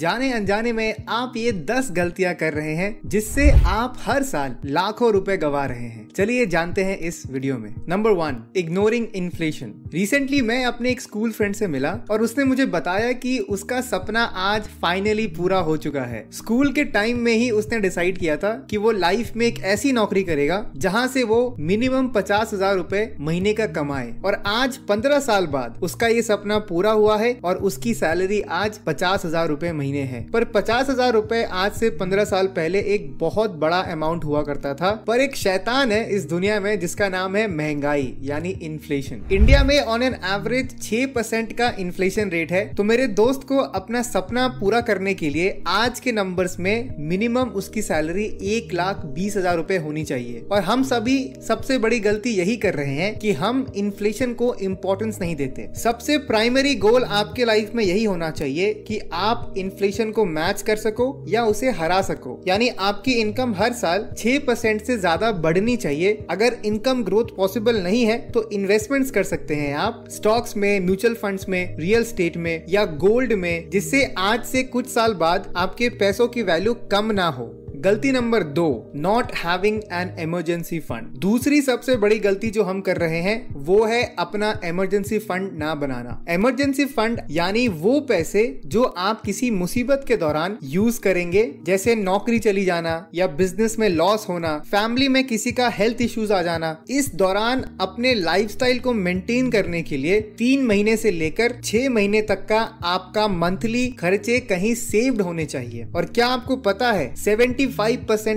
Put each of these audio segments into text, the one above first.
जाने अनजाने में आप ये 10 गलतियां कर रहे हैं जिससे आप हर साल लाखों रुपए गवा रहे हैं। चलिए जानते हैं इस वीडियो में। Number 1, ignoring inflation. रिसेंटली मैं अपने एक स्कूल फ्रेंड से मिला और उसने मुझे बताया कि उसका सपना आज फाइनली पूरा हो चुका है। स्कूल के टाइम में ही उसने डिसाइड किया था कि वो लाइफ में एक ऐसी नौकरी करेगा जहां से वो मिनिमम 50,000 रुपए महीने का कमाए, और आज 15 साल बाद उसका ये सपना पूरा हुआ है और उसकी सैलरी आज 50,000 रुपए महीने है। पर 50,000 रुपए आज से 15 साल पहले एक बहुत बड़ा अमाउंट हुआ करता था। पर एक शैतान है इस दुनिया में जिसका नाम है महंगाई यानी इन्फ्लेशन। इंडिया में ऑन एन एवरेज 6% का इन्फ्लेशन रेट है। तो मेरे दोस्त को अपना सपना पूरा करने के लिए आज के नंबर्स में मिनिमम उसकी सैलरी 1,20,000 रुपए होनी चाहिए। और हम सभी सबसे बड़ी गलती यही कर रहे हैं कि हम इन्फ्लेशन को इंपॉर्टेंस नहीं देते। सबसे प्राइमरी गोल आपके लाइफ में यही होना चाहिए कि आप इन्फ्लेशन को मैच कर सको या उसे हरा सको। यानी आपकी इनकम हर साल 6% से ज्यादा बढ़नी चाहिए। अगर इनकम ग्रोथ पॉसिबल नहीं है तो इन्वेस्टमेंट्स कर सकते हैं आप स्टॉक्स में, म्यूचुअल फंड्स में, रियल एस्टेट में या गोल्ड में, जिससे आज से कुछ साल बाद आपके पैसों की वैल्यू कम ना हो। गलती number 2, not having an emergency fund. दूसरी सबसे बड़ी गलती जो हम कर रहे हैं वो है अपना इमरजेंसी फंड ना बनाना। इमरजेंसी फंड यानी वो पैसे जो आप किसी मुसीबत के दौरान यूज करेंगे, जैसे नौकरी चली जाना या बिजनेस में लॉस होना, फैमिली में किसी का हेल्थ इश्यूज आ जाना। इस दौरान अपने लाइफस्टाइल को मेंटेन करने के लिए 3 महीने से लेकर 6 महीने तक का आपका मंथली खर्चे कहीं सेव्ड होने चाहिए। और क्या आपको पता है 75%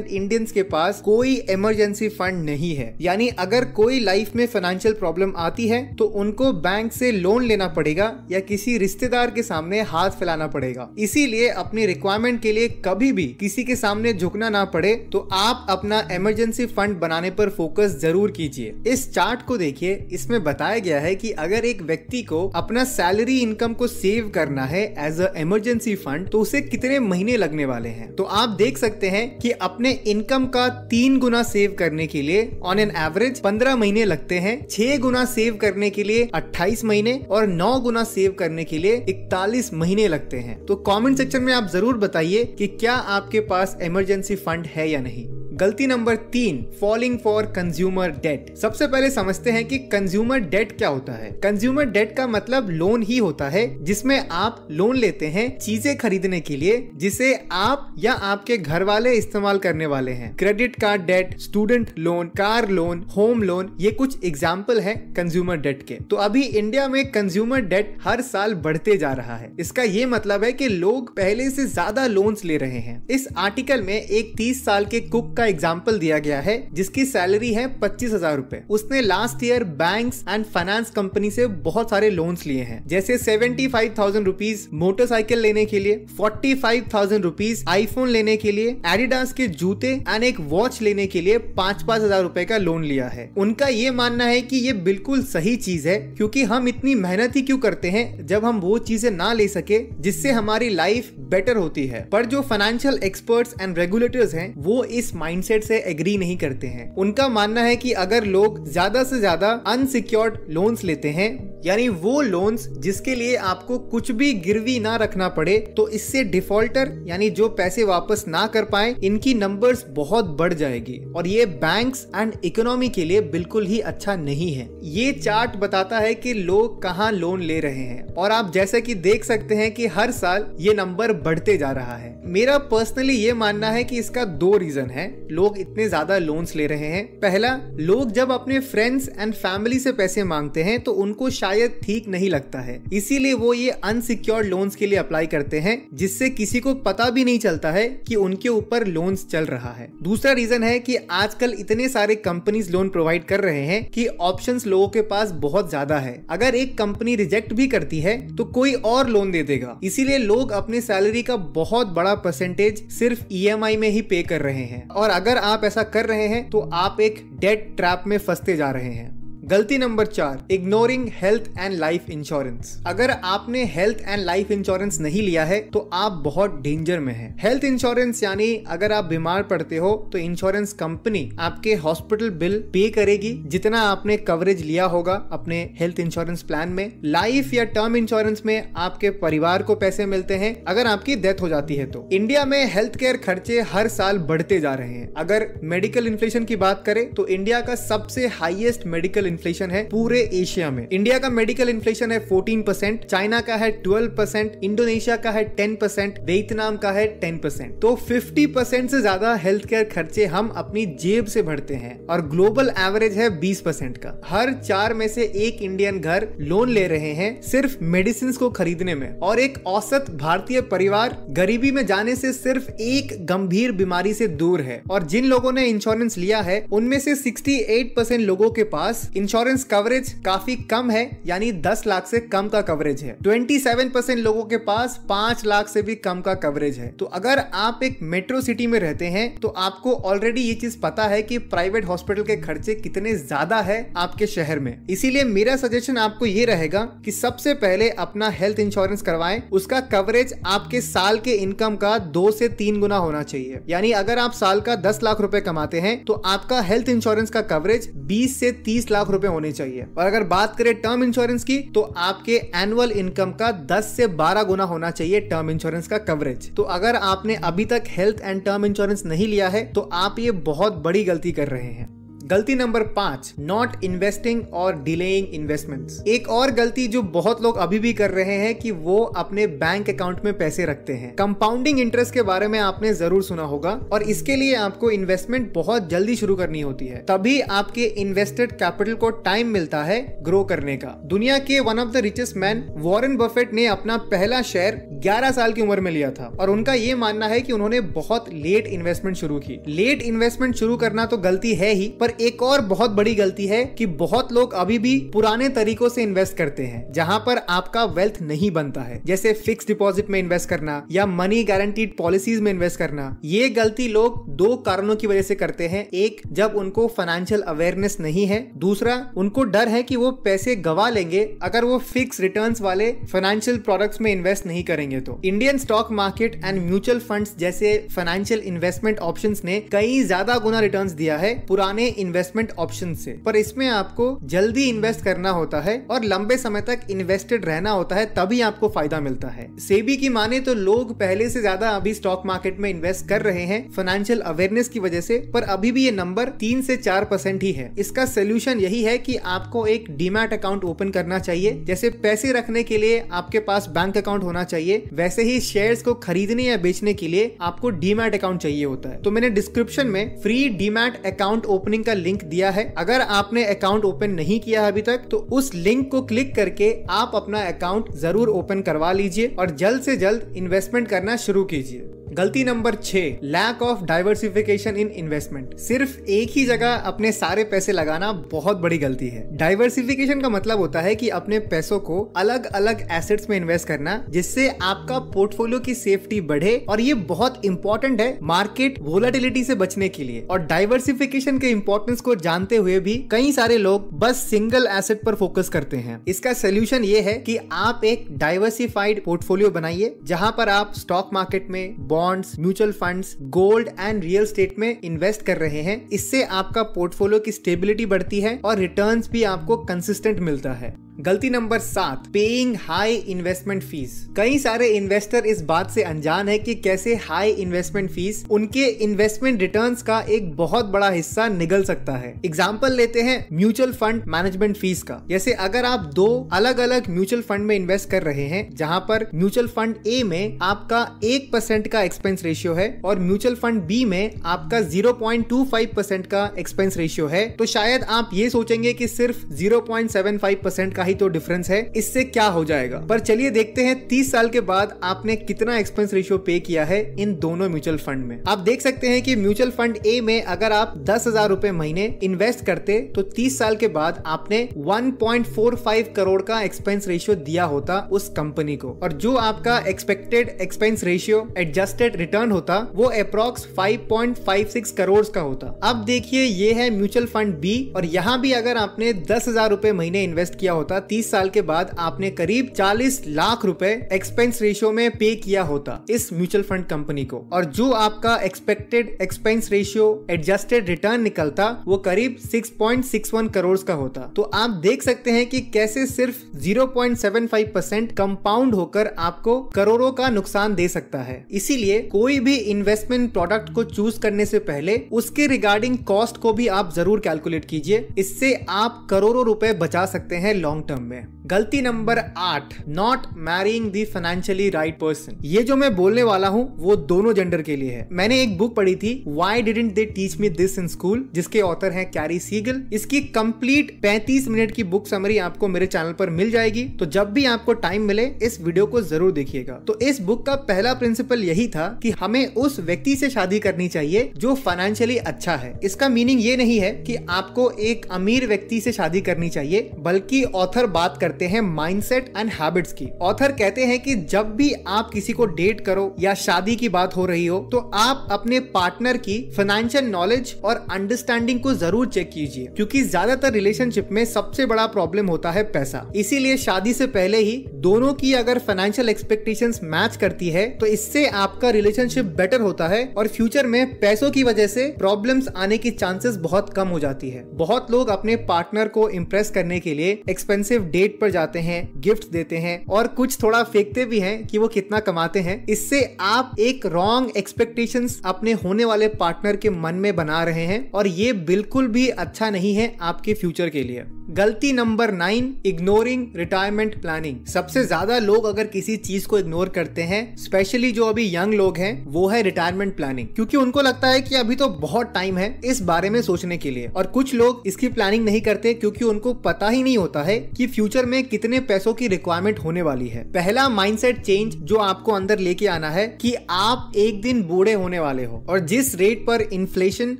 इंडियंस के पास कोई इमरजेंसी फंड नहीं है। यानी अगर कोई लाइफ में फाइनेंशियल प्रॉब्लम आती है तो उनको बैंक से लोन लेना पड़ेगा या किसी रिश्तेदार के सामने हाथ फैलाना पड़ेगा। इसीलिए अपनी रिक्वायरमेंट के लिए कभी भी किसी के सामने झुकना ना पड़े तो आप अपना इमरजेंसी फंड बनाने पर फोकस जरूर कीजिए। इस चार्ट को देखिए, इसमें बताया गया है कि अगर एक व्यक्ति को अपना सैलरी इनकम को सेव करना है एज अ इमरजेंसी फंड तो उसे कितने महीने लगने वाले हैं। तो आप देख सकते हैं कि अपने इनकम का 3 गुना सेव करने के लिए ऑन एन एवरेज 15 महीने लगते हैं, 6 गुना सेव करने के लिए 28 महीने और 9 गुना सेव करने के लिए 41 महीने लगते हैं। तो कमेंट सेक्शन में आप जरूर बताइए कि क्या आपके पास इमरजेंसी फंड है या नहीं। गलती number 3, falling for consumer debt. सबसे पहले समझते हैं कि कंज्यूमर डेट क्या होता है। कंज्यूमर डेट का मतलब लोन ही होता है जिसमें आप लोन लेते हैं चीजें खरीदने के लिए जिसे आप या आपके घर वाले इस्तेमाल करने वाले हैं। Credit card debt, student loan, car loan, home loan, ये कुछ एग्जाम्पल है कंज्यूमर डेट के। तो अभी इंडिया में कंज्यूमर डेट हर साल बढ़ते जा रहा है। इसका ये मतलब है कि लोग पहले से ज्यादा लोन्स ले रहे हैं। इस आर्टिकल में एक 30 साल के कुक एग्जाम्पल दिया गया है जिसकी सैलरी है 25,000 रुपए। उसने last year banks and finance company से बहुत सारे लोन्स लिए हैं, जैसे 75,000 रुपीज मोटरसाइकिल लेने के लिए, 45,000 रुपीज आईफोन लेने के लिए, एडिडास के जूते एंड एक वॉच लेने के लिए 5,000 रुपए का लोन लिया है। उनका ये मानना है कि ये बिल्कुल सही चीज है क्योंकि हम इतनी मेहनत ही क्यों करते हैं जब हम वो चीजें ना ले सके जिससे हमारी लाइफ बेटर होती है। पर जो फाइनेंशियल एक्सपर्ट्स एंड रेगुलेटर्स हैं वो इस माइंडसेट से एग्री नहीं करते हैं। उनका मानना है कि अगर लोग ज्यादा से ज्यादा अनसिक्योर्ड लोन्स लेते हैं, यानी वो लोन्स जिसके लिए आपको कुछ भी गिरवी ना रखना पड़े, तो इससे डिफॉल्टर यानी जो पैसे वापस ना कर पाए, इनकी नंबर्स बहुत बढ़ जाएगी और ये बैंक्स एंड इकोनॉमी के लिए बिल्कुल ही अच्छा नहीं है। ये चार्ट बताता है कि लोग कहां लोन ले रहे हैं और आप जैसे कि देख सकते हैं कि हर साल ये नंबर बढ़ते जा रहा है। मेरा पर्सनली ये मानना है कि इसका 2 रीजन है लोग इतने ज्यादा लोन्स ले रहे हैं। पहला, लोग जब अपने फ्रेंड्स एंड फैमिली से पैसे मांगते हैं तो उनको शायद ठीक नहीं लगता है, इसीलिए वो ये अनसिक्योर्ड लोन्स के लिए अप्लाई करते हैं जिससे किसी को पता भी नहीं चलता है कि उनके ऊपर लोन्स चल रहा है। दूसरा रीजन है कि आजकल इतने सारे कंपनीज लोन प्रोवाइड कर रहे हैं कि ऑप्शंस लोगों के पास बहुत ज्यादा है। अगर एक कंपनी रिजेक्ट भी करती है तो कोई और लोन दे देगा, इसीलिए लोग अपनी सैलरी का बहुत बड़ा परसेंटेज सिर्फ EMI में ही पे कर रहे हैं। और अगर आप ऐसा कर रहे हैं तो आप एक डेट ट्रैप में फंसते जा रहे हैं। गलती number 4, ignoring health and life insurance. अगर आपने हेल्थ एंड लाइफ इंश्योरेंस नहीं लिया है तो आप बहुत डेंजर में हैं। हेल्थ इंश्योरेंस यानी अगर आप बीमार पड़ते हो तो इंश्योरेंस कंपनी आपके हॉस्पिटल बिल पे करेगी जितना आपने कवरेज लिया होगा अपने हेल्थ इंश्योरेंस प्लान में। लाइफ या टर्म इंश्योरेंस में आपके परिवार को पैसे मिलते हैं अगर आपकी डेथ हो जाती है। तो इंडिया में हेल्थ केयर खर्चे हर साल बढ़ते जा रहे हैं। अगर मेडिकल इन्फ्लेशन की बात करें तो इंडिया का सबसे हाईएस्ट मेडिकल इन्फ्लेशन है पूरे एशिया में। इंडिया का मेडिकल इन्फ्लेशन है 14%, चाइना का है 12%, इंडोनेशिया का है 10%, वियतनाम का है 10%। तो 50% से ज्यादा हेल्थ केयर खर्चे हम अपनी जेब से भरते हैं और ग्लोबल एवरेज है 20% का। हर 4 में से एक इंडियन घर लोन ले रहे हैं सिर्फ मेडिसिन को खरीदने में, और एक औसत भारतीय परिवार गरीबी में जाने से सिर्फ एक गंभीर बीमारी से दूर है। और जिन लोगों ने इंश्योरेंस लिया है उनमें से 68% लोगों के पास इंश्योरेंस कवरेज काफी कम है, यानी 10 लाख से कम का कवरेज है। 27% लोगों के पास 5 लाख से भी कम का कवरेज है। तो अगर आप एक मेट्रो सिटी में रहते हैं तो आपको ऑलरेडी ये चीज पता है कि प्राइवेट हॉस्पिटल के खर्चे कितने ज्यादा है आपके शहर में। इसीलिए मेरा सजेशन आपको ये रहेगा कि सबसे पहले अपना हेल्थ इंश्योरेंस करवाएं। उसका कवरेज आपके साल के इनकम का 2 से 3 गुना होना चाहिए। यानी अगर आप साल का 10 लाख रुपए कमाते हैं तो आपका हेल्थ इंश्योरेंस का कवरेज 20 से 30 लाख रुपए होने चाहिए। और अगर बात करें टर्म इंश्योरेंस की तो आपके एनुअल इनकम का 10 से 12 गुना होना चाहिए टर्म इंश्योरेंस का कवरेज। तो अगर आपने अभी तक हेल्थ एंड टर्म इंश्योरेंस नहीं लिया है तो आप ये बहुत बड़ी गलती कर रहे हैं। गलती नंबर 5, नॉट इन्वेस्टिंग और डिलेइंग इन्वेस्टमेंट्स। एक और गलती जो बहुत लोग अभी भी कर रहे हैं कि वो अपने बैंक अकाउंट में पैसे रखते हैं। कंपाउंडिंग इंटरेस्ट के बारे में आपने जरूर सुना होगा, और इसके लिए आपको इन्वेस्टमेंट बहुत जल्दी शुरू करनी होती है, तभी आपके इन्वेस्टेड कैपिटल को टाइम मिलता है ग्रो करने का। दुनिया के one of the richest man Warren Buffett ने अपना पहला शेयर 11 साल की उम्र में लिया था, और उनका ये मानना है कि उन्होंने बहुत लेट इन्वेस्टमेंट शुरू की। लेट इन्वेस्टमेंट शुरू करना तो गलती है ही, पर एक और बहुत बड़ी गलती है कि बहुत लोग अभी भी पुराने तरीकों से इन्वेस्ट करते हैं जहां पर आपका वेल्थ नहीं बनता है, जैसे फिक्स डिपॉजिट में इन्वेस्ट करना या मनी गारंटीड पॉलिसीज में इन्वेस्ट करना। ये गलती लोग 2 कारणों की वजह से करते हैं। एक, जब उनको फाइनेंशियल अवेयरनेस नहीं है। दूसरा, उनको डर है कि वो पैसे गवा लेंगे अगर वो फिक्स रिटर्न्स वाले फाइनेंशियल प्रोडक्ट्स में इन्वेस्ट नहीं करेंगे। तो Indian stock market and mutual funds जैसे फाइनेंशियल इन्वेस्टमेंट ऑप्शंस ने कई ज्यादा गुना रिटर्न्स दिया है पुराने इन्वेस्टमेंट ऑप्शन से, पर इसमें आपको जल्दी इन्वेस्ट करना होता है और लंबे समय तक इन्वेस्टेड रहना होता है, तभी आपको फायदा मिलता है। सेबी की माने तो लोग पहले से ज्यादा अभी स्टॉक मार्केट में इन्वेस्ट कर रहे हैं फाइनेंशियल अवेयरनेस की वजह से, पर अभी भी ये नंबर 3 से 4% ही है। इसका सोल्यूशन यही है कि आपको एक डीमैट अकाउंट ओपन करना चाहिए। जैसे पैसे रखने के लिए आपके पास बैंक अकाउंट होना चाहिए, वैसे ही शेयर्स को खरीदने या बेचने के लिए आपको डीमैट अकाउंट चाहिए होता है। तो मैंने डिस्क्रिप्शन में फ्री डीमैट अकाउंट ओपनिंग का लिंक दिया है। अगर आपने अकाउंट ओपन नहीं किया अभी तक तो उस लिंक को क्लिक करके आप अपना अकाउंट जरूर ओपन करवा लीजिए और जल्द से जल्द इन्वेस्टमेंट करना शुरू कीजिए। गलती number 6, lack of diversification in investment. सिर्फ एक ही जगह अपने सारे पैसे लगाना बहुत बड़ी गलती है। डाइवर्सिफिकेशन का मतलब होता है कि अपने पैसों को अलग अलग एसेट्स में इन्वेस्ट करना, जिससे आपका पोर्टफोलियो की सेफ्टी बढ़े, और ये बहुत इंपॉर्टेंट है मार्केट वोलेटिलिटी से बचने के लिए। और डाइवर्सिफिकेशन के इंपॉर्टेंस को जानते हुए भी कई सारे लोग बस सिंगल एसेट पर फोकस करते हैं। इसका सोल्यूशन ये है कि आप एक डाइवर्सिफाइड पोर्टफोलियो बनाइए जहां पर आप स्टॉक मार्केट में, bonds, mutual funds, gold and real estate में इन्वेस्ट कर रहे हैं। इससे आपका पोर्टफोलियो की स्टेबिलिटी बढ़ती है और रिटर्न्स भी आपको कंसिस्टेंट मिलता है। गलती number 7, paying high investment fees. कई सारे इन्वेस्टर इस बात से अनजान है कि कैसे हाई इन्वेस्टमेंट फीस उनके इन्वेस्टमेंट रिटर्न्स का एक बहुत बड़ा हिस्सा निगल सकता है। एग्जांपल लेते हैं म्यूचुअल फंड मैनेजमेंट फीस का। जैसे अगर आप 2 अलग अलग म्यूचुअल फंड में इन्वेस्ट कर रहे हैं, जहां पर म्यूचुअल फंड ए में आपका 1% का एक्सपेंस रेशियो है और म्यूचुअल फंड बी में आपका 0.25% का एक्सपेंस रेशियो है, तो शायद आप ये सोचेंगे कि सिर्फ 0.75% का का ही तो डिफरेंस है, इससे क्या हो जाएगा। पर चलिए देखते हैं 30 साल के बाद आपने कितना एक्सपेंस रेशियो पे किया है इन दोनों म्यूचुअल फंड में। आप देख सकते हैं कि म्यूचुअल फंड ए में अगर आप 10,000 रुपए महीने इन्वेस्ट करते तो 30 साल के बाद आपने 1.45 करोड़ का एक्सपेंस रेशियो दिया होता उस कंपनी को, और जो आपका expected expense ratio adjusted return होता वो अप्रॉक्स 5.56 करोड़ का होता। अब देखिए ये है म्यूचुअल फंड बी, और यहाँ भी अगर आपने 10,000 रुपए महीने इन्वेस्ट किया होता 30 साल के बाद आपने करीब 40 लाख रुपए एक्सपेंस रेशियो में पे किया होता इस म्यूचुअल फंड कंपनी को, और जो आपका expected expense ratio adjusted return निकलता वो करीब 6.61 करोड़ का होता। तो आप देख सकते हैं कि कैसे सिर्फ 0.75% कंपाउंड होकर आपको करोड़ों का नुकसान दे सकता है। इसीलिए कोई भी इन्वेस्टमेंट प्रोडक्ट को चूज करने से पहले उसके रिगार्डिंग कॉस्ट को भी आप जरूर कैलकुलेट कीजिए, इससे आप करोड़ों रुपए बचा सकते हैं लॉन्ग टर्म में। गलती number 8, not marrying the financially right person. ये जो मैं बोलने वाला हूँ वो दोनों जेंडर के लिए है। मैंने एक बुक पढ़ी थी Why Didn't They Teach Me This in School, जिसके ऑथर हैं कैरी सीगल। इसकी कंप्लीट 35 मिनट की बुक समरी आपको मेरे चैनल पर मिल जाएगी, तो जब भी आपको टाइम मिले इस वीडियो को जरूर देखिएगा। तो इस बुक का पहला प्रिंसिपल यही था कि हमें उस व्यक्ति से शादी करनी चाहिए जो फाइनेंशियली अच्छा है। इसका मीनिंग ये नहीं है कि आपको एक अमीर व्यक्ति से शादी करनी चाहिए, बल्कि ऑथर बात करते हैं माइंडसेट एंड हैबिट्स की। ऑथर कहते हैं कि जब भी आप किसी को डेट करो या शादी की बात हो रही हो तो आप अपने पार्टनर की फाइनेंशियल नॉलेज और अंडरस्टैंडिंग को जरूर चेक कीजिए, क्योंकि ज्यादातर रिलेशनशिप में सबसे बड़ा प्रॉब्लम होता है पैसा। इसीलिए शादी से पहले ही दोनों की अगर फाइनेंशियल एक्सपेक्टेशंस मैच करती है तो इससे आपका रिलेशनशिप बेटर होता है, और फ्यूचर में पैसों की वजह से प्रॉब्लम्स आने की चांसेस बहुत कम हो जाती है। बहुत लोग अपने पार्टनर को इम्प्रेस करने के लिए एक्सपेंसिव डेट पर जाते हैं, गिफ्ट देते हैं, और कुछ थोड़ा फेंकते भी हैं कि वो कितना कमाते हैं। इससे आप एक रॉन्ग एक्सपेक्टेशंस अपने होने वाले पार्टनर के मन में बना रहे हैं, और ये बिल्कुल भी अच्छा नहीं है आपके फ्यूचर के लिए। गलती नंबर 9, इग्नोरिंग रिटायरमेंट प्लानिंग। सबसे ज्यादा लोग अगर किसी चीज को इग्नोर करते हैं, स्पेशली जो अभी यंग लोग हैं, वो है रिटायरमेंट प्लानिंग, क्योंकि उनको लगता है कि अभी तो बहुत टाइम है इस बारे में सोचने के लिए। और कुछ लोग इसकी प्लानिंग नहीं करते क्योंकि उनको पता ही नहीं होता है कि फ्यूचर में कितने पैसों की रिक्वायरमेंट होने वाली है। पहला माइंडसेट चेंज जो आपको अंदर लेके आना है कि आप एक दिन बूढ़े होने वाले हो, और जिस रेट पर इन्फ्लेशन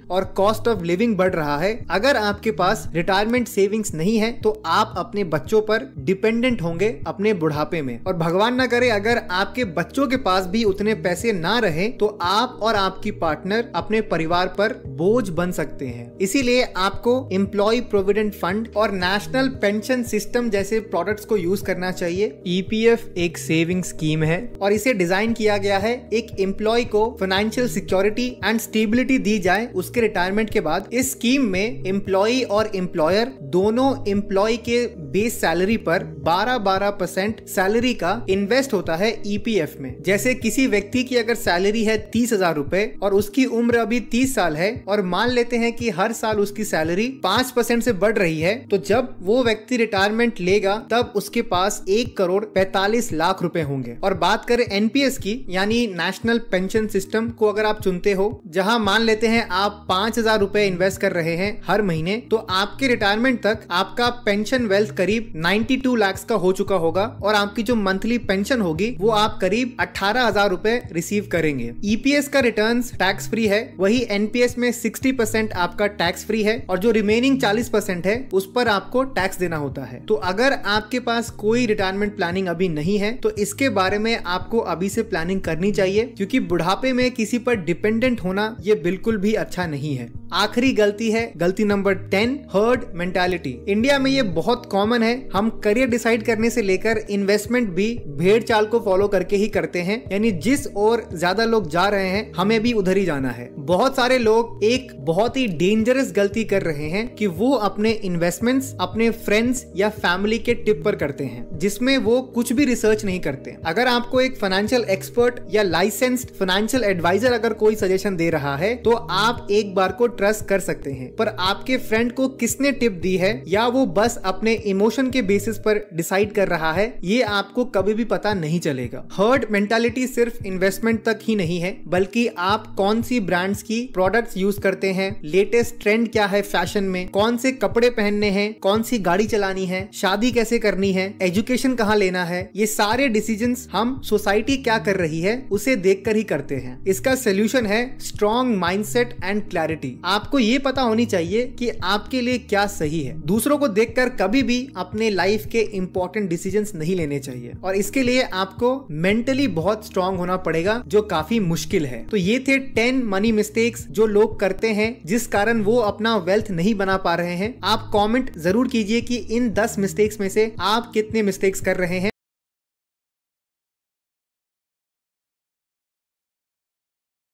और कॉस्ट ऑफ लिविंग बढ़ रहा है, अगर आपके पास रिटायरमेंट सेविंग्स नहीं है तो आप अपने बच्चों पर डिपेंडेंट होंगे अपने बुढ़ापे में। और भगवान ना करे अगर आपके बच्चों के पास भी उतने पैसे ना रहे तो आप और आपकी पार्टनर अपने परिवार पर बोझ बन सकते हैं। इसीलिए आपको एम्प्लॉय प्रोविडेंट फंड और नेशनल पेंशन सिस्टम जैसे प्रोडक्ट्स को यूज करना चाहिए। ईपीएफ एक सेविंग स्कीम है और इसे डिजाइन किया गया है एक एम्प्लॉय को फाइनेंशियल सिक्योरिटी एंड स्टेबिलिटी दी जाए उसके रिटायरमेंट के बाद। इस स्कीम में एम्प्लॉय और एम्प्लॉयर दोनों एम्प्लॉय के बेस सैलरी पर 12% सैलरी का इन्वेस्ट होता है ईपीएफ में। जैसे किसी व्यक्ति की अगर सैलरी है 30,000 रुपए और उसकी उम्र अभी 30 साल है, और मान लेते हैं कि हर साल उसकी सैलरी 5% से बढ़ रही है, तो जब वो व्यक्ति रिटायरमेंट लेगा तब उसके पास 1,45,00,000 रुपए होंगे। और बात करें एनपीएस की, यानी नेशनल पेंशन सिस्टम को अगर आप चुनते हो, जहां मान लेते हैं आप 5,000 रुपए इन्वेस्ट कर रहे हैं हर महीने, तो आपके रिटायरमेंट तक आपका पेंशन वेल्थ करीब 92 लाख का हो चुका होगा, और आपकी जो मंथली पेंशन होगी वो आप करीब 18,000 रुपए रिसीव करेंगे। ईपीएस का रिटर्न्स टैक्स फ्री है, वही एनपीएस में 60% आपका टैक्स फ्री है, और जो रिमेनिंग 40% है उस पर आपको टैक्स देना होता है। तो अगर आपके पास कोई रिटायरमेंट प्लानिंग अभी नहीं है तो इसके बारे में आपको अभी से प्लानिंग करनी चाहिए, क्योंकि बुढ़ापे में किसी पर डिपेंडेंट होना ये बिल्कुल भी अच्छा नहीं है। आखिरी गलती है गलती नंबर 10, हर्ड मेंटालिटी। इंडिया में ये बहुत कॉमन है, हम करियर डिसाइड करने से लेकर इन्वेस्टमेंट भी भेड़ चाल को फॉलो करके ही करते हैं, यानी जिस ओर ज्यादा लोग जा रहे हैं हमें भी उधर ही जाना है। बहुत सारे लोग एक बहुत ही डेंजरस गलती कर रहे हैं कि वो अपने इन्वेस्टमेंट्स अपने फ्रेंड्स या फैमिली के टिप पर करते हैं, जिसमें वो कुछ भी रिसर्च नहीं करते। अगर आपको एक फाइनेंशियल एक्सपर्ट या लाइसेंस्ड फाइनेंशियल एडवाइजर अगर कोई सजेशन दे रहा है तो आप एक बार को ट्रस्ट कर सकते हैं, पर आपके फ्रेंड को किसने टिप दी है या वो बस अपने इमोशन के बेसिस पर डिसाइड कर रहा है, ये आपको कभी भी पता नहीं चलेगा। हर्ड मेंटालिटी सिर्फ इन्वेस्टमेंट तक ही नहीं है, बल्कि आप कौन सी ब्रांड्स की प्रोडक्ट्स यूज करते हैं, लेटेस्ट ट्रेंड क्या है फैशन में, कौन से कपड़े पहनने हैं, कौन सी गाड़ी चलानी है, शादी कैसे करनी है, एजुकेशन कहाँ लेना है, ये सारे डिसीजंस हम सोसाइटी क्या कर रही है उसे देखकर ही करते हैं। इसका सोल्यूशन है स्ट्रॉन्ग माइंडसेट एंड क्लैरिटी। आपको ये पता होनी चाहिए कि आपके लिए क्या सही है। दूसरों को देखकर कभी भी अपने लाइफ के इंपॉर्टेंट डिसीजंस नहीं लेने चाहिए, और इसके लिए आपको मेंटली बहुत स्ट्रॉन्ग होना पड़ेगा, जो काफी मुश्किल है। तो ये थे 10 मनी मिस्टेक्स जो लोग करते हैं जिस कारण वो अपना वेल्थ नहीं बना पा रहे हैं। आप कमेंट जरूर कीजिए कि इन 10 मिस्टेक्स में से आप कितने मिस्टेक्स कर रहे हैं।